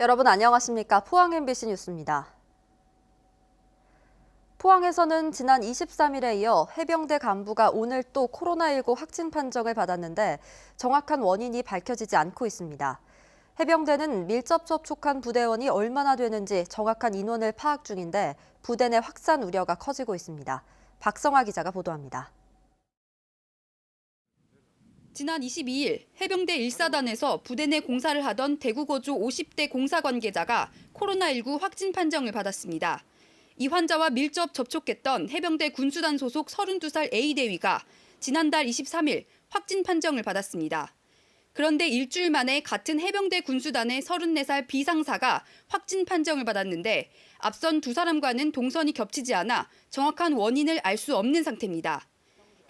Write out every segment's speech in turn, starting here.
여러분 안녕하십니까? 포항 MBC 뉴스입니다. 포항에서는 지난 23일에 이어 해병대 간부가 오늘 또 코로나19 확진 판정을 받았는데 정확한 원인이 밝혀지지 않고 있습니다. 해병대는 밀접 접촉한 부대원이 얼마나 되는지 정확한 인원을 파악 중인데 부대 내 확산 우려가 커지고 있습니다. 박성아 기자가 보도합니다. 지난 22일 해병대 1사단에서 부대 내 공사를 하던 대구거주 50대 공사 관계자가 코로나19 확진 판정을 받았습니다. 이 환자와 밀접 접촉했던 해병대 군수단 소속 32살 A대위가 지난달 23일 확진 판정을 받았습니다. 그런데 일주일 만에 같은 해병대 군수단의 34살 B상사가 확진 판정을 받았는데 앞선 두 사람과는 동선이 겹치지 않아 정확한 원인을 알 수 없는 상태입니다.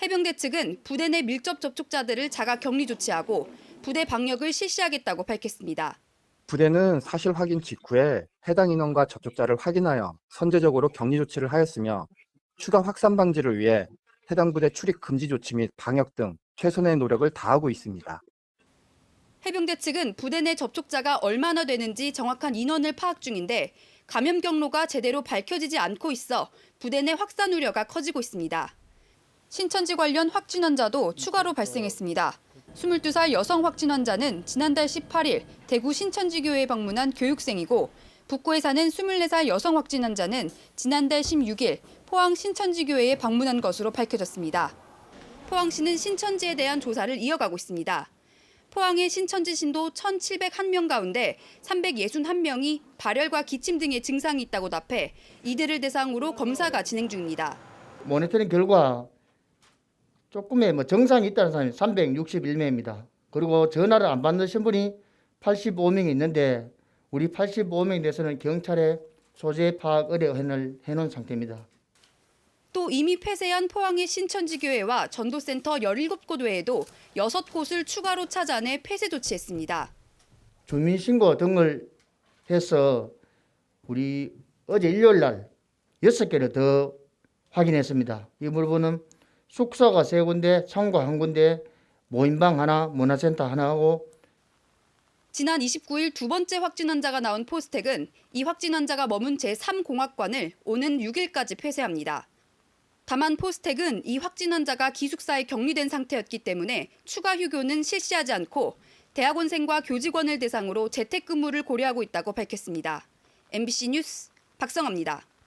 해병대 측은 부대 내 밀접 접촉자들을 자가 격리 조치하고 부대 방역을 실시하겠다고 밝혔습니다. 부대는 사실 확인 직후에 해당 인원과 접촉자를 확인하여 선제적으로 격리 조치를 하였으며 추가 확산 방지를 위해 해당 부대 출입 금지 조치 및 방역 등 최선의 노력을 다하고 있습니다. 해병대 측은 부대 내 접촉자가 얼마나 되는지 정확한 인원을 파악 중인데 감염 경로가 제대로 밝혀지지 않고 있어 부대 내 확산 우려가 커지고 있습니다. 신천지 관련 확진 환자도 추가로 발생했습니다. 22살 여성 확진 환자는 지난달 18일 대구 신천지교회에 방문한 교육생이고 북구에 사는 24살 여성 확진 환자는 지난달 16일 포항 신천지교회에 방문한 것으로 밝혀졌습니다. 포항시는 신천지에 대한 조사를 이어가고 있습니다. 포항의 신천지 신도 1,701명 가운데 361명이 발열과 기침 등의 증상이 있다고 답해 이들을 대상으로 검사가 진행 중입니다. 모니터링 결과 조금의 정상이 있다는 사람이 361명입니다. 그리고 전화를 안 받는 신분이 85명이 있는데 우리 85명에 대해서는 경찰에 소재 파악 의뢰를 해놓은 상태입니다. 또 이미 폐쇄한 포항의 신천지교회와 전도센터 17곳 외에도 6곳을 추가로 찾아내 폐쇄 조치했습니다. 주민신고 등을 해서 우리 어제 일요일 날 6개를 더 확인했습니다. 이 물건은 숙소가 3군데, 창고 1군데, 모임방 하나, 문화센터 하나 하고 지난 29일 두 번째 확진 환자가 나온 포스텍은 이 확진 환자가 머문 제3공학관을 오는 6일까지 폐쇄합니다. 다만 포스텍은 이 확진 환자가 기숙사에 격리된 상태였기 때문에 추가 휴교는 실시하지 않고 대학원생과 교직원을 대상으로 재택근무를 고려하고 있다고 밝혔습니다. MBC 뉴스 박성아입니다.